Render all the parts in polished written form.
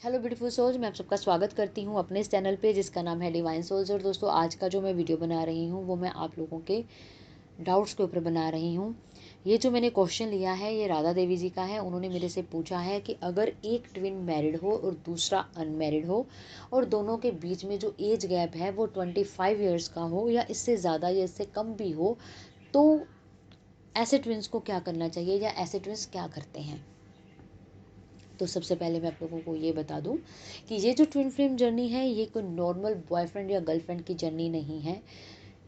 Hello beautiful souls, मैं आप सबका स्वागत करती हूँ अपने इस चैनल पे जिसका नाम है डिवाइन सोल्स। और दोस्तों, आज का जो मैं वीडियो बना रही हूँ वो मैं आप लोगों के डाउट्स के ऊपर बना रही हूँ। ये जो मैंने क्वेश्चन लिया है ये राधा देवी जी का है। उन्होंने मेरे से पूछा है कि अगर एक ट्विन मैरिड हो और दूसरा अनमैरिड हो और दोनों के बीच में जो एज गैप है वो 25 ईयर्स का हो या इससे ज़्यादा या इससे कम भी हो, तो ऐसे ट्विन्स को क्या करना चाहिए या ऐसे ट्विन्स क्या करते हैं। तो सबसे पहले मैं आप लोगों को ये बता दूं कि ये जो ट्विन फ्लेम जर्नी है ये कोई नॉर्मल बॉयफ्रेंड या गर्लफ्रेंड की जर्नी नहीं है।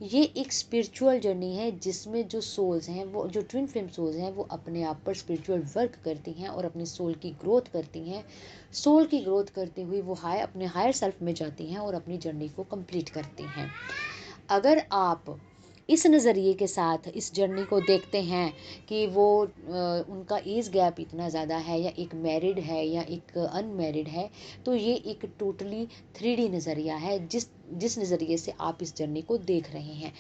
ये एक स्पिरिचुअल जर्नी है जिसमें जो सोल्स हैं, वो जो ट्विन फ्लेम सोल्स हैं, वो अपने आप पर स्पिरिचुअल वर्क करती हैं और अपनी सोल की ग्रोथ करती हैं। सोल की ग्रोथ करते हुए वो अपने हायर सेल्फ में जाती हैं और अपनी जर्नी को कंप्लीट करती हैं। अगर आप इस नज़रिए के साथ इस जर्नी को देखते हैं कि वो उनका एज गैप इतना ज़्यादा है या एक मैरिड है या एक अनमैरिड है, तो ये एक टोटली 3D नज़रिया है। जिस नज़रिए से आप इस जर्नी को देख रहे हैं,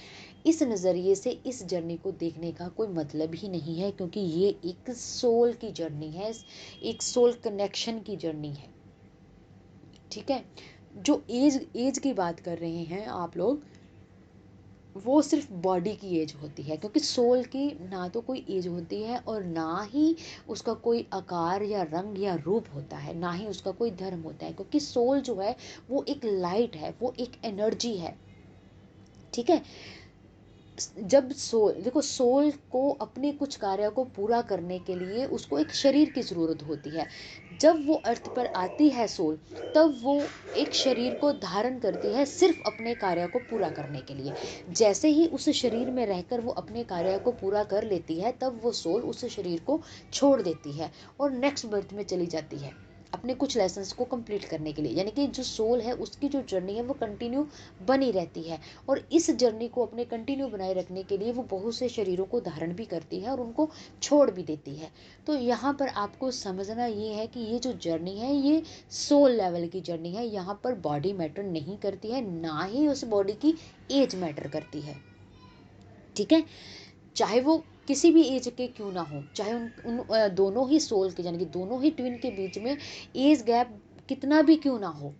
इस नज़रिए से इस जर्नी को देखने का कोई मतलब ही नहीं है, क्योंकि ये एक सोल की जर्नी है, एक सोल कनेक्शन की जर्नी है। ठीक है। जो एज एज की बात कर रहे हैं आप लोग, वो सिर्फ बॉडी की एज होती है, क्योंकि सोल की ना तो कोई एज होती है और ना ही उसका कोई आकार या रंग या रूप होता है, ना ही उसका कोई धर्म होता है, क्योंकि सोल जो है वो एक लाइट है, वो एक एनर्जी है। ठीक है। जब सोल देखो, सोल को अपने कुछ कार्य को पूरा करने के लिए उसको एक शरीर की ज़रूरत होती है। जब वो अर्थ पर आती है सोल, तब वो एक शरीर को धारण करती है सिर्फ अपने कार्य को पूरा करने के लिए। जैसे ही उस शरीर में रहकर वो अपने कार्य को पूरा कर लेती है, तब वो सोल उस शरीर को छोड़ देती है और नेक्स्ट बर्थ में चली जाती है अपने कुछ लेसन्स को कंप्लीट करने के लिए। यानी कि जो सोल है उसकी जो जर्नी है वो कंटिन्यू बनी रहती है, और इस जर्नी को अपने कंटिन्यू बनाए रखने के लिए वो बहुत से शरीरों को धारण भी करती है और उनको छोड़ भी देती है। तो यहाँ पर आपको समझना ये है कि ये जो जर्नी है ये सोल लेवल की जर्नी है। यहाँ पर बॉडी मैटर नहीं करती है, ना ही उस बॉडी की एज मैटर करती है। ठीक है। चाहे वो किसी भी एज के क्यों ना हो, चाहे उन दोनों ही सोल के यानी कि दोनों ही ट्विन के बीच में एज गैप कितना भी क्यों ना हो,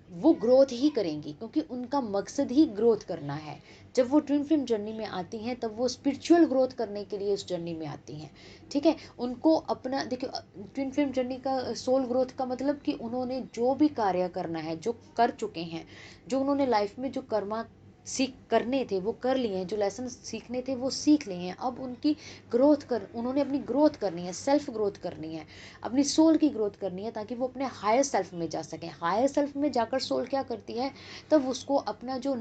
वो ग्रोथ ही करेंगी, क्योंकि उनका मकसद ही ग्रोथ करना है। जब वो ट्विन फ्लेम जर्नी में आती हैं तब वो स्पिरिचुअल ग्रोथ करने के लिए उस जर्नी में आती हैं। ठीक है। उनको अपना देखिए, ट्विन फ्लेम जर्नी का सोल ग्रोथ का मतलब कि उन्होंने जो भी कार्य करना है, जो कर चुके हैं, जो उन्होंने लाइफ में जो कर्मा सीख करने थे वो कर लिए हैं, जो लेसन सीखने थे वो सीख लिए हैं। अब उनकी उन्होंने अपनी ग्रोथ करनी है, सेल्फ ग्रोथ करनी है, अपनी सोल की ग्रोथ करनी है, ताकि वो अपने हायर सेल्फ में जा सकें। हायर सेल्फ में जाकर सोल क्या करती है, तब उसको अपना जो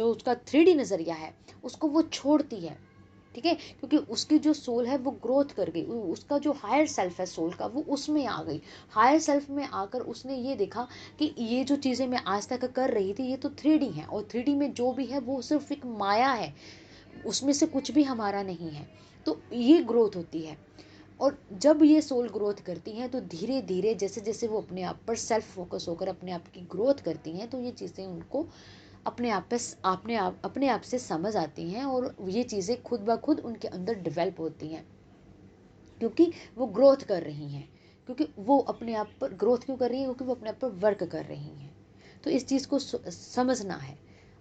उसका 3D नज़रिया है उसको वो छोड़ती है। ठीक है। क्योंकि उसकी जो सोल है वो ग्रोथ कर गई, उसका जो हायर सेल्फ है सोल का वो उसमें आ गई। हायर सेल्फ में आकर उसने ये देखा कि ये जो चीज़ें मैं आज तक कर रही थी ये तो 3D है, और 3D में जो भी है वो सिर्फ एक माया है, उसमें से कुछ भी हमारा नहीं है। तो ये ग्रोथ होती है। और जब ये सोल ग्रोथ करती हैं तो धीरे धीरे जैसे जैसे वो अपने आप पर सेल्फ फोकस होकर अपने आप की ग्रोथ करती हैं, तो ये चीज़ें उनको अपने आप से समझ आती हैं और ये चीज़ें खुद ब खुद उनके अंदर डेवलप होती हैं, क्योंकि वो ग्रोथ कर रही हैं। क्योंकि वो अपने आप पर ग्रोथ क्यों कर रही हैं, क्योंकि वो अपने आप पर वर्क कर रही हैं। तो इस चीज़ को समझना है।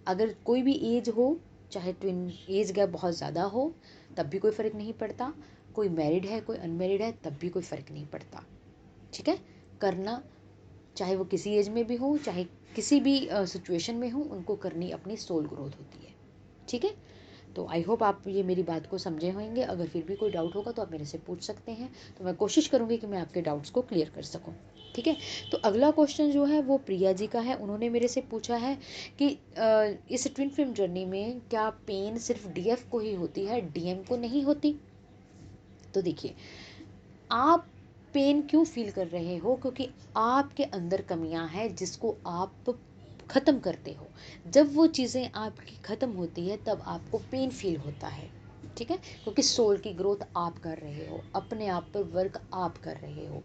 अगर कोई भी एज हो, चाहे ट्विन एज गैप बहुत ज़्यादा हो, तब भी कोई फ़र्क नहीं पड़ता। कोई मैरिड है कोई अनमैरिड है तब भी कोई फ़र्क नहीं पड़ता। ठीक है। करना, चाहे वो किसी एज में भी हो, चाहे किसी भी सिचुएशन में हो, उनको करनी अपनी सोल ग्रोथ होती है। ठीक है। तो आई होप आप ये मेरी बात को समझे होंगे। अगर फिर भी कोई डाउट होगा तो आप मेरे से पूछ सकते हैं, तो मैं कोशिश करूँगी कि मैं आपके डाउट्स को क्लियर कर सकूँ। ठीक है। तो अगला क्वेश्चन जो है वो प्रिया जी का है। उन्होंने मेरे से पूछा है कि इस ट्विन फिल्म जर्नी में क्या पेन सिर्फ डीएफ को ही होती है, डीएम को नहीं होती। तो देखिए, आप पेन क्यों फील कर रहे हो, क्योंकि आपके अंदर कमियां हैं जिसको आप ख़त्म करते हो। जब वो चीज़ें आपकी ख़त्म होती है तब आपको पेन फील होता है। ठीक है, क्योंकि सोल की ग्रोथ आप कर रहे हो, अपने आप पर वर्क आप कर रहे हो।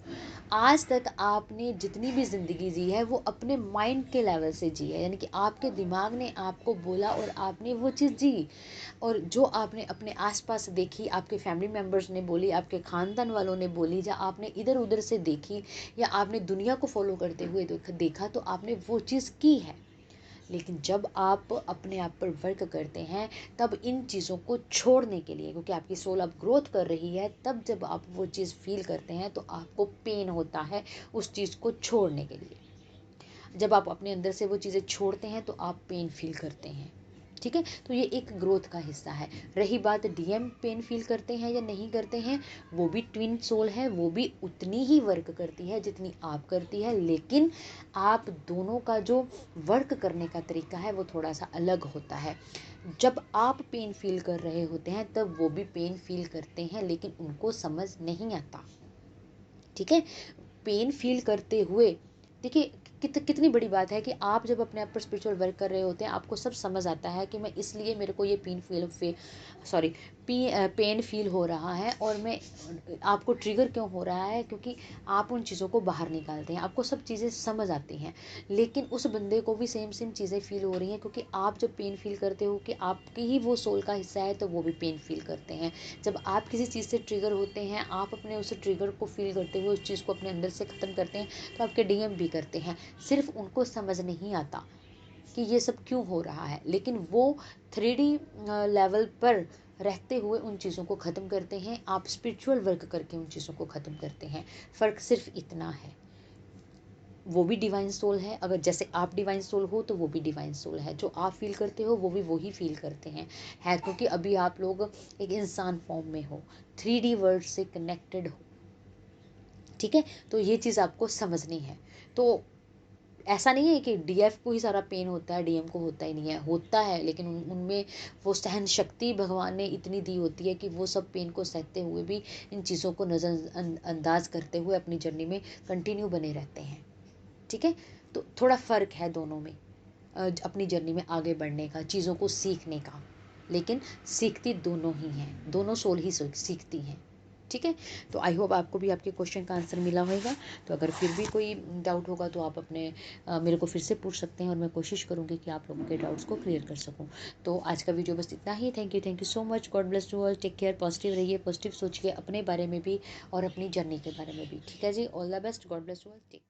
आज तक आपने जितनी भी ज़िंदगी जी है वो अपने माइंड के लेवल से जी है, यानी कि आपके दिमाग ने आपको बोला और आपने वो चीज़ जी। और जो आपने अपने आसपास देखी, आपके फैमिली मेम्बर्स ने बोली, आपके खानदान वालों ने बोली, या आपने इधर उधर से देखी, या आपने दुनिया को फॉलो करते हुए देखा, तो आपने वो चीज़ की है। लेकिन जब आप अपने आप पर वर्क करते हैं, तब इन चीज़ों को छोड़ने के लिए, क्योंकि आपकी सोल अब ग्रोथ कर रही है, तब जब आप वो चीज़ फील करते हैं तो आपको पेन होता है उस चीज़ को छोड़ने के लिए। जब आप अपने अंदर से वो चीज़ें छोड़ते हैं तो आप पेन फील करते हैं। ठीक है, तो ये एक ग्रोथ का हिस्सा है। रही बात डीएम पेन फील करते हैं या नहीं करते हैं, वो भी ट्विन सोल है, वो भी उतनी ही वर्क करती है जितनी आप करती है, लेकिन आप दोनों का जो वर्क करने का तरीका है वो थोड़ा सा अलग होता है। जब आप पेन फील कर रहे होते हैं तब वो भी पेन फील करते हैं, लेकिन उनको समझ नहीं आता। ठीक है, पेन फील करते हुए, देखिए कितनी बड़ी बात है कि आप जब अपने आप पर स्पिरिचुअल वर्क कर रहे होते हैं, आपको सब समझ आता है कि मैं इसलिए, मेरे को ये पेन फील हो रहा है, और मैं आपको ट्रिगर क्यों हो रहा है, क्योंकि आप उन चीज़ों को बाहर निकालते हैं, आपको सब चीज़ें समझ आती हैं। लेकिन उस बंदे को भी सेम सेम चीज़ें फील हो रही हैं, क्योंकि आप जब पेन फील करते हो कि आपकी ही वो सोल का हिस्सा है, तो वो भी पेन फील करते हैं। जब आप किसी चीज़ से ट्रिगर होते हैं, आप अपने उस ट्रिगर को फील करते हुए उस चीज़ को अपने अंदर से ख़त्म करते हैं, तो आपके डीएम भी करते हैं। सिर्फ उनको समझ नहीं आता कि ये सब क्यों हो रहा है, लेकिन वो 3D लेवल पर रहते हुए उन चीज़ों को ख़त्म करते हैं, आप स्पिरिचुअल वर्क करके उन चीज़ों को ख़त्म करते हैं। फ़र्क सिर्फ इतना है। वो भी डिवाइन सोल है, अगर जैसे आप डिवाइन सोल हो तो वो भी डिवाइन सोल है। जो आप फील करते हो वो भी वही फील करते हैं, है, क्योंकि अभी आप लोग एक इंसान फॉर्म में हो, 3D वर्ल्ड से कनेक्टेड हो। ठीक है, तो ये चीज़ आपको समझनी है। तो ऐसा नहीं है कि डीएफ को ही सारा पेन होता है, डीएम को होता ही नहीं है, होता है, लेकिन उनमें वो सहन शक्ति भगवान ने इतनी दी होती है कि वो सब पेन को सहते हुए भी इन चीज़ों को नज़रअंदाज करते हुए अपनी जर्नी में कंटिन्यू बने रहते हैं। ठीक है, तो थोड़ा फ़र्क है दोनों में, अपनी जर्नी में आगे बढ़ने का, चीज़ों को सीखने का। लेकिन सीखती दोनों ही हैं, दोनों सोल ही सीखती हैं। ठीक है, तो आई होप आपको भी आपके क्वेश्चन का आंसर मिला होगा। तो अगर फिर भी कोई डाउट होगा तो आप अपने मेरे को फिर से पूछ सकते हैं, और मैं कोशिश करूँगी कि आप लोगों के डाउट्स को क्लियर कर सकूँ। तो आज का वीडियो बस इतना ही। Thank you so much. God bless you all. Take care. Positive रहिए, पॉजिटिव सोचिए अपने बारे में भी और अपनी जर्नी के बारे में भी। ठीक है जी, all the best. God bless you all. Take